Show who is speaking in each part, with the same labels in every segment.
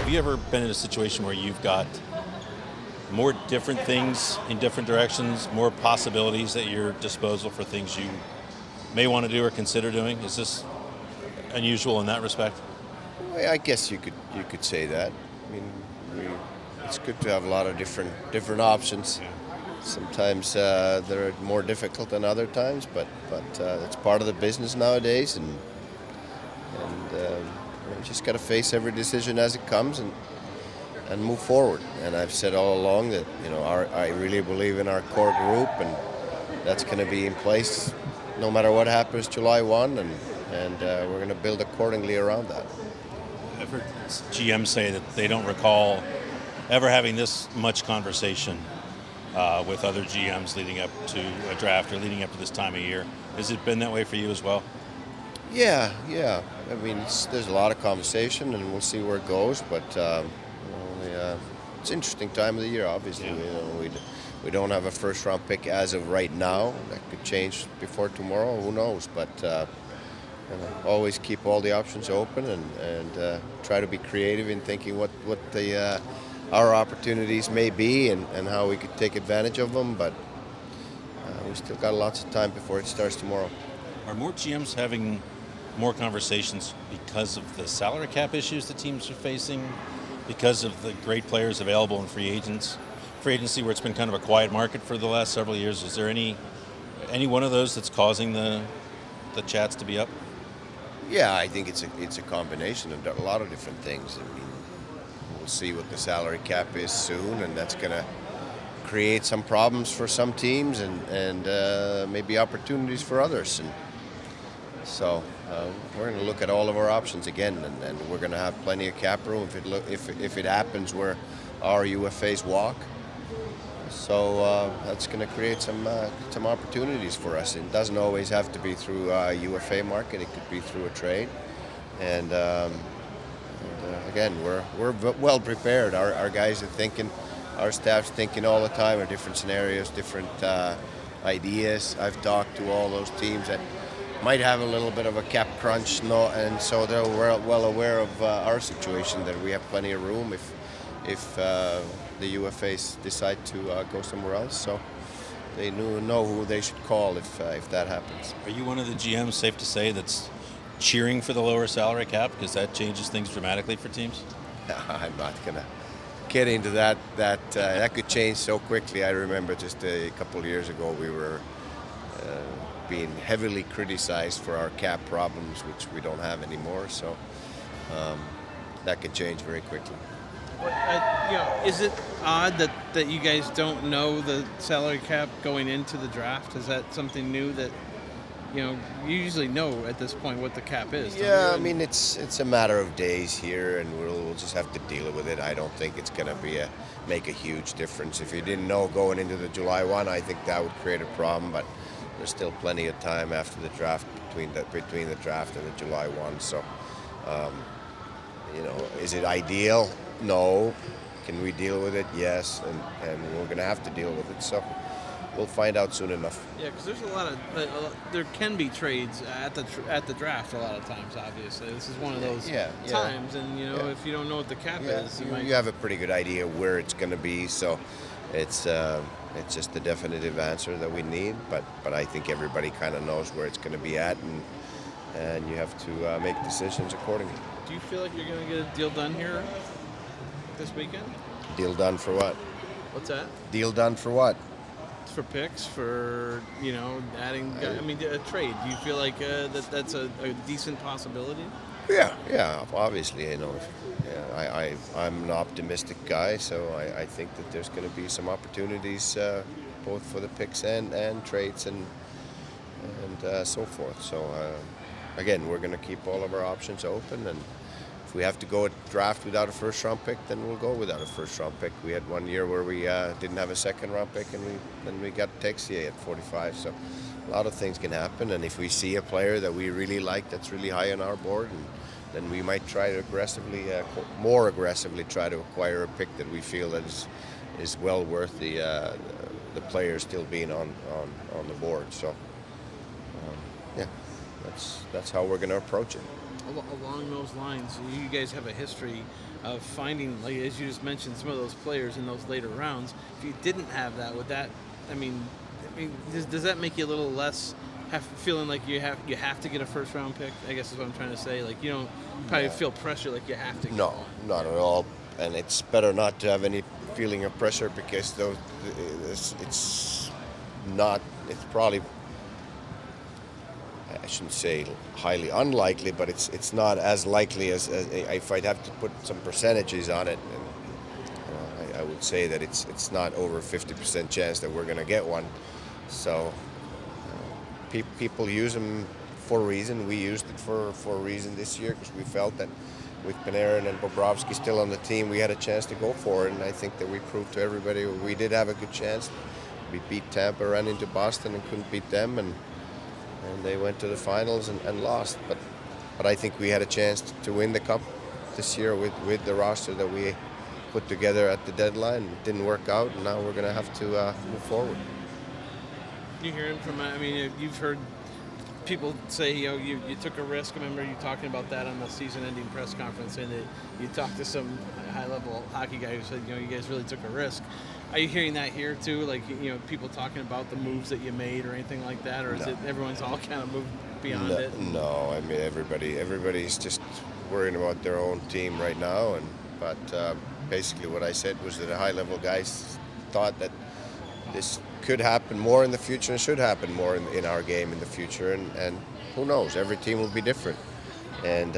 Speaker 1: have you ever been in a situation where you've got more different things in different directions, more possibilities at your disposal for things you may want to do or consider doing? Is this unusual in that respect?
Speaker 2: Well, I guess you could say that. I mean, it's good to have a lot of different options. Sometimes they're more difficult than other times, but it's part of the business nowadays, and you just got to face every decision as it comes and move forward. And I've said all along that I really believe in our core group, and that's going to be in place no matter what happens July 1, and we're going to build accordingly around that.
Speaker 1: I've heard GMs say that they don't recall ever having this much conversation with other GMs leading up to a draft or leading up to this time of year. Has it been that way for you as well?
Speaker 2: Yeah. I mean, there's a lot of conversation, and we'll see where it goes. But it's an interesting time of the year. Obviously, we don't have a first-round pick as of right now. That could change before tomorrow. Who knows? But always keep all the options open and try to be creative in thinking what our opportunities may be and how we could take advantage of them. But we still got lots of time before it starts tomorrow.
Speaker 1: Are more GMs having more conversations because of the salary cap issues the teams are facing, because of the great players available in free agency where it's been kind of a quiet market for the last several years? Is there any one of those that's causing the chats to be up?
Speaker 2: Yeah, I think it's a combination of a lot of different things. I mean, we'll see what the salary cap is soon, and that's going to create some problems for some teams and maybe opportunities for others. And so we're going to look at all of our options again, and we're going to have plenty of cap room if it happens where our UFAs walk. So that's going to create some opportunities for us. It doesn't always have to be through a UFA market. It could be through a trade. And again, we're well prepared. Our guys are thinking, our staff's thinking all the time of different scenarios, different ideas. I've talked to all those teams that might have a little bit of a cap crunch, and so they're well aware of our situation, that we have plenty of room if the UFAs decide to go somewhere else. So they know who they should call if that happens.
Speaker 1: Are you one of the GMs, safe to say, that's cheering for the lower salary cap because that changes things dramatically for teams?
Speaker 2: I'm not going to get into that. That could change so quickly. I remember just a couple of years ago we were being heavily criticized for our cap problems, which we don't have anymore. So that could change very quickly.
Speaker 3: Is it odd that you guys don't know the salary cap going into the draft? Is that something new that you usually know at this point what the cap is?
Speaker 2: Yeah, I mean it's a matter of days here, and we'll just have to deal with it. I don't think it's going to make a huge difference. If you didn't know going into the July 1, I think that would create a problem. But there's still plenty of time after the draft between the draft and the July 1. So, is it ideal? No. Can we deal with it? Yes, and we're going to have to deal with it. So we'll find out soon enough.
Speaker 3: Yeah, because there's a lot of there can be trades at the draft a lot of times. Obviously, this is one of those times, and if you don't know what the cap is,
Speaker 2: you have a pretty good idea where it's going to be. So it's just the definitive answer that we need. But I think everybody kind of knows where it's going to be at, and you have to make decisions accordingly.
Speaker 3: Do you feel like you're going to get a deal done here this weekend?
Speaker 2: Deal done for what?
Speaker 3: What's that?
Speaker 2: Deal done for what?
Speaker 3: For picks, for adding. I mean, a trade. Do you feel like that's a decent possibility?
Speaker 2: Yeah. Obviously, I'm an optimistic guy, so I think that there's going to be some opportunities both for the picks and trades and so forth. So again, we're going to keep all of our options open, and if we have to go draft without a first-round pick, then we'll go without a first-round pick. We had 1 year where we didn't have a second-round pick, and then we got Texier at 45. So a lot of things can happen, and if we see a player that we really like that's really high on our board, then we might try to more aggressively try to acquire a pick that we feel that is well worth the player still being on the board. So that's how we're going to approach it.
Speaker 3: Along those lines, you guys have a history of finding, like as you just mentioned, some of those players in those later rounds. If you didn't have that, would that, does that make you a little less feeling like you have to get a first round pick? I guess is what I'm trying to say. Like you don't probably feel pressure like you have to.
Speaker 2: No, not at all. And it's better not to have any feeling of pressure because it's probably, I shouldn't say highly unlikely, but it's not as likely as if I'd have to put some percentages on it. And I would say that it's not over 50% chance that we're going to get one. So people use them for a reason. We used it for a reason this year because we felt that with Panarin and Bobrovsky still on the team, we had a chance to go for it. And I think that we proved to everybody we did have a good chance. We beat Tampa, ran into Boston and couldn't beat them, and they went to the finals and lost. But I think we had a chance to win the cup this year with the roster that we put together at the deadline. It didn't work out, and now we're going to have to move forward.
Speaker 3: You hear him from, you've heard people say, you took a risk. I remember you talking about that on the season-ending press conference, and that you talked to some high-level hockey guy who said, you guys really took a risk. Are you hearing that here too? Like, people talking about the moves that you made or anything like that, or is it everyone's all kind of moved beyond it?
Speaker 2: No, I mean everybody's just worrying about their own team right now, but basically what I said was that the high-level guys thought that this could happen more in the future and should happen more in our game in the future, and who knows? Every team will be different, and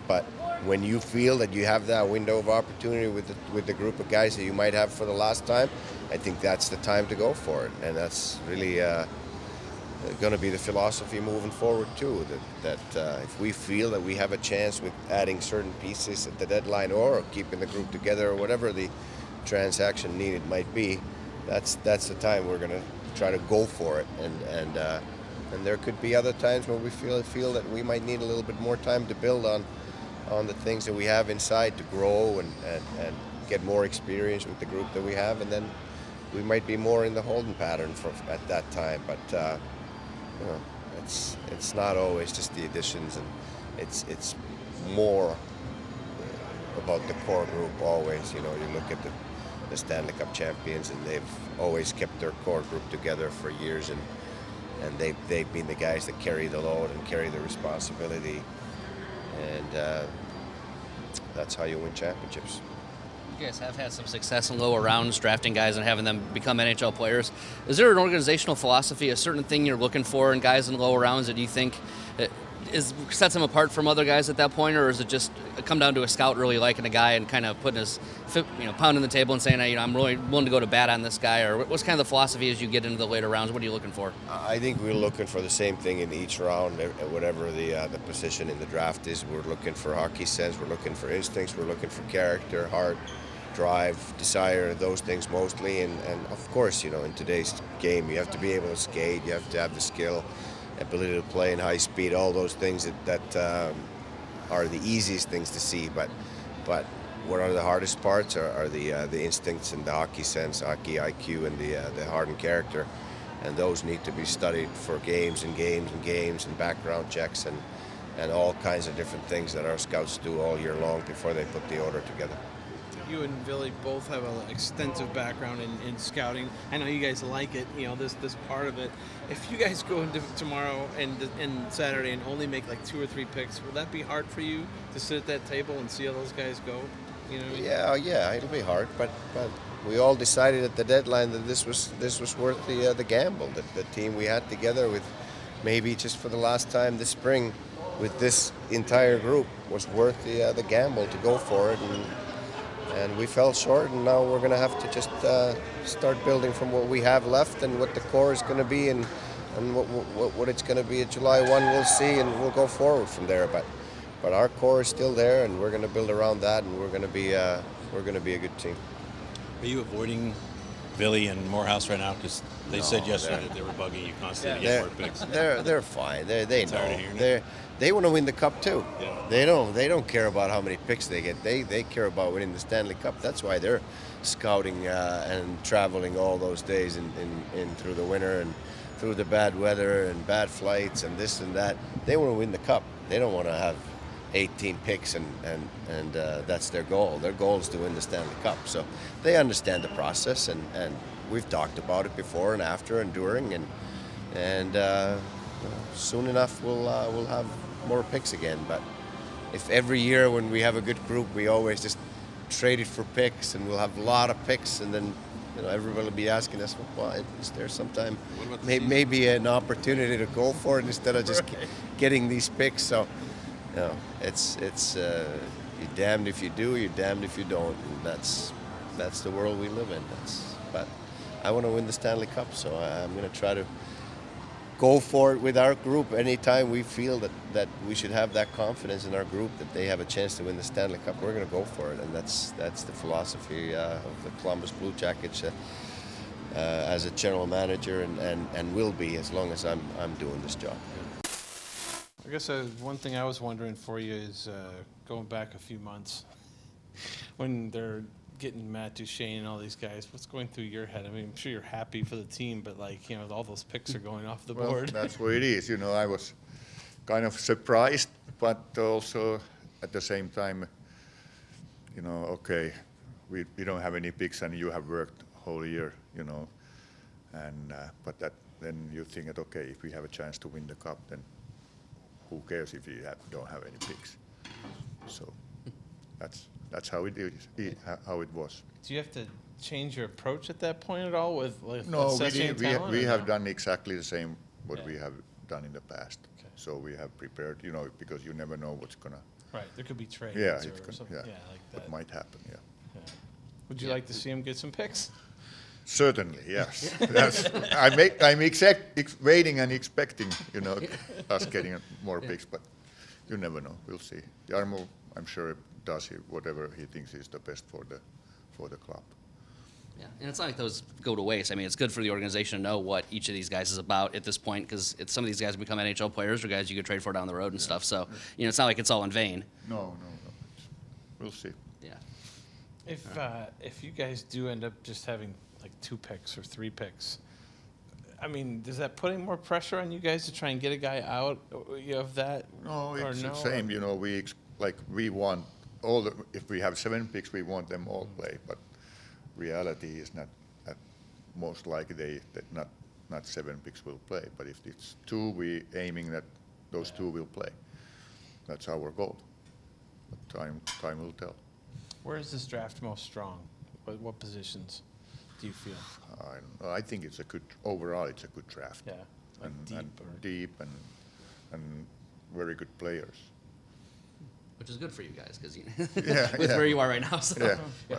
Speaker 2: but when you feel that you have that window of opportunity with the group of guys that you might have for the last time, I think that's the time to go for it, and that's really going to be the philosophy moving forward too. That if we feel that we have a chance with adding certain pieces at the deadline or keeping the group together or whatever the transaction needed might be, that's the time we're going to try to go for it, and there could be other times where we feel that we might need a little bit more time to build on the things that we have inside to grow and get more experience with the group that we have, and then we might be more in the holding pattern at that time. But it's not always just the additions, and it's more about the core group always. You look at the Stanley Cup champions, and they've always kept their core group together for years, and they've been the guys that carry the load and carry the responsibility, and that's how you win championships.
Speaker 4: You guys have had some success in lower rounds, drafting guys and having them become NHL players. Is there an organizational philosophy, a certain thing you're looking for in guys in lower rounds that you think sets them apart from other guys at that point, or is it just come down to a scout really liking a guy and kind of putting his pounding the table and saying, hey, I'm really willing to go to bat on this guy, or what's kind of the philosophy as you get into the later rounds? What are you looking for?
Speaker 2: I think we're looking for the same thing in each round, whatever the position in the draft is. We're looking for hockey sense, we're looking for instincts, we're looking for character, heart, drive, desire, those things mostly, and of course, in today's game you have to be able to skate, you have to have the skill, ability to play in high speed, all those things that are the easiest things to see, but what are the hardest parts are the instincts and the hockey sense, hockey IQ, and the heart and character, and those need to be studied for games and games and games and background checks and all kinds of different things that our scouts do all year long before they put the order together.
Speaker 3: You and Ville both have an extensive background in scouting. I know you guys like it, this part of it. If you guys go into tomorrow and Saturday and only make like 2 or 3 picks, will that be hard for you to sit at that table and see how those guys go?
Speaker 2: Yeah, it'll be hard, but we all decided at the deadline that this was worth the gamble. That the team we had together with maybe just for the last time this spring with this entire group was worth the gamble to go for it, and we fell short, and now we're going to have to just start building from what we have left and what the core is going to be, and what it's going to be at July 1. We'll see, and we'll go forward from there. But our core is still there, and we're going to build around that, and we're going to be a good team.
Speaker 1: Are you avoiding Ville and Morehouse right now? Because they said yesterday that they were bugging you constantly to get more picks.
Speaker 2: They're fine. They know. They want to win the cup too.
Speaker 1: Yeah.
Speaker 2: They don't care about how many picks they get. They care about winning the Stanley Cup. That's why they're scouting and traveling all those days in through the winter and through the bad weather and bad flights and this and that. They want to win the cup. They don't want to have 18 picks and that's their goal. Their goal is to win the Stanley Cup. So they understand the process, and we've talked about it before and after and during, and soon enough we'll have more picks again. But if every year when we have a good group we always just trade it for picks and we'll have a lot of picks, and then everyone will be asking us, well, is there sometime maybe an opportunity to go for it instead of just getting these picks? So it's you're damned if you do, you're damned if you don't, and that's the world we live in. But I want to win the Stanley Cup, so I'm going to try to go for it with our group anytime we feel that we should have that confidence in our group that they have a chance to win the Stanley Cup. We're going to go for it, and that's the philosophy of the Columbus Blue Jackets as a general manager, and will be as long as I'm doing this job.
Speaker 3: I guess one thing I was wondering for you is going back a few months when they're getting Matt Duchene and all these guys, what's going through your head? I mean, I'm sure you're happy for the team, but all those picks are going off the board.
Speaker 5: That's what it is. I was kind of surprised, but also at the same time, okay, we don't have any picks and you have worked whole year, and but then you think that, okay, if we have a chance to win the cup, then who cares if we don't have any picks? So that's how it is, how it was.
Speaker 3: Do you have to change your approach at that point at all with
Speaker 5: No,
Speaker 3: assessing talent?
Speaker 5: we have done exactly the same what
Speaker 3: Yeah.
Speaker 5: we have done in the past.
Speaker 3: Okay.
Speaker 5: So we have prepared, because you never know what's gonna.
Speaker 3: Right, there could be trades
Speaker 5: Yeah,
Speaker 3: or something.
Speaker 5: yeah,
Speaker 3: Like
Speaker 5: what
Speaker 3: that.
Speaker 5: might happen. Yeah.
Speaker 3: Yeah. Would you like to see him get some picks?
Speaker 5: Certainly, yes. I'm waiting and expecting, us getting more picks, but you never know. We'll see. Jarmo, I'm sure, does whatever he thinks is the best for the club.
Speaker 4: Yeah, and it's not like those go to waste. I mean, it's good for the organization to know what each of these guys is about at this point, because some of these guys become NHL players or guys you could trade for down the road and stuff. So, it's not like it's all in vain.
Speaker 5: No. We'll see.
Speaker 4: Yeah.
Speaker 3: If you guys do end up just having like 2 picks or 3 picks, I mean, does that put any more pressure on you guys to try and get a guy out of that?
Speaker 5: No,
Speaker 3: or
Speaker 5: it's
Speaker 3: no?
Speaker 5: the same. We want if we have 7 picks, we want them all play. But reality is not that most likely that not 7 picks will play. But if it's 2, we aiming that those 2 will play. That's our goal. But time will tell.
Speaker 3: Where is this draft most strong? What positions do you feel?
Speaker 5: I don't know. I think it's overall it's a good draft.
Speaker 3: Yeah, like
Speaker 5: deep and very good players.
Speaker 4: Which is good for you guys, because
Speaker 5: Yeah,
Speaker 4: with
Speaker 5: yeah.
Speaker 4: where you are right now. So.
Speaker 5: Yeah.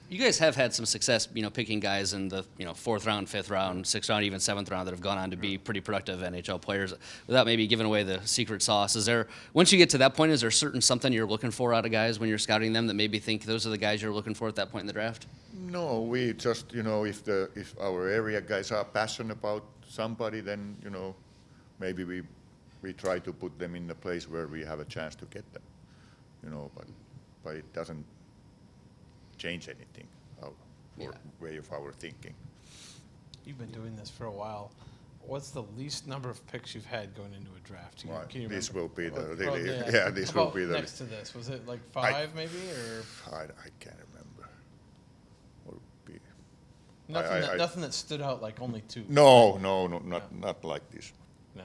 Speaker 4: You guys have had some success, picking guys in the 4th round, 5th round, 6th round, even 7th round that have gone on to be pretty productive NHL players. Without maybe giving away the secret sauce, once you get to that point, is there something you're looking for out of guys when you're scouting them that maybe think those are the guys you're looking for at that point in the draft?
Speaker 5: No, we just if our area guys are passionate about somebody, then maybe we try to put them in the place where we have a chance to get them. But it doesn't change anything, our way of our thinking.
Speaker 3: You've been doing this for a while. What's the least number of picks you've had going into a draft?
Speaker 5: Well,
Speaker 3: Can you
Speaker 5: this
Speaker 3: remember?
Speaker 5: will be the
Speaker 3: Oh,
Speaker 5: really,
Speaker 3: yeah.
Speaker 5: this
Speaker 3: How
Speaker 5: will be
Speaker 3: about
Speaker 5: the.
Speaker 3: next to this. Was it like 5 maybe, or
Speaker 5: I can't remember. Or be.
Speaker 3: nothing that stood out like only 2?
Speaker 5: No, not like this.
Speaker 3: No.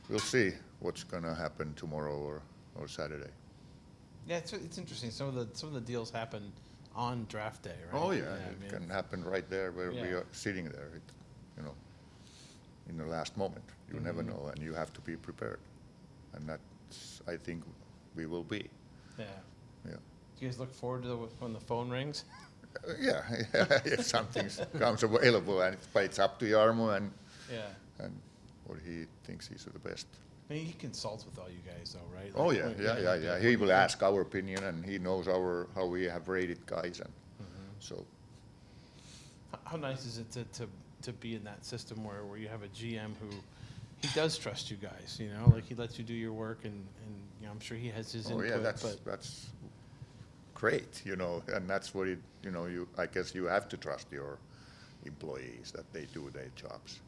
Speaker 5: We'll see what's gonna happen tomorrow or Saturday.
Speaker 3: Yeah, it's interesting. Some of the deals happen on draft day, right?
Speaker 5: Oh yeah,
Speaker 3: I
Speaker 5: it
Speaker 3: mean,
Speaker 5: can happen right there where we
Speaker 3: Yeah.
Speaker 5: are sitting there. In the last moment, you never know, and you have to be prepared. And that's, I think, we will be.
Speaker 3: Yeah.
Speaker 5: Yeah.
Speaker 3: Do you guys look forward to when the phone rings?
Speaker 5: Yeah, if something comes available, but it's up to Jarmo and
Speaker 3: Yeah.
Speaker 5: what he thinks is the best.
Speaker 3: I mean, he consults with all you guys, though, right?
Speaker 5: Oh
Speaker 3: Like,
Speaker 5: yeah. He will ask our opinion, and he knows how we have rated guys, and so.
Speaker 3: How nice is it to be in that system where you have a GM who he does trust you guys, like he lets you do your work, and I'm sure he has his
Speaker 5: Oh
Speaker 3: input.
Speaker 5: yeah,
Speaker 3: but
Speaker 5: that's great, and that's what I guess you have to trust your employees that they do their jobs.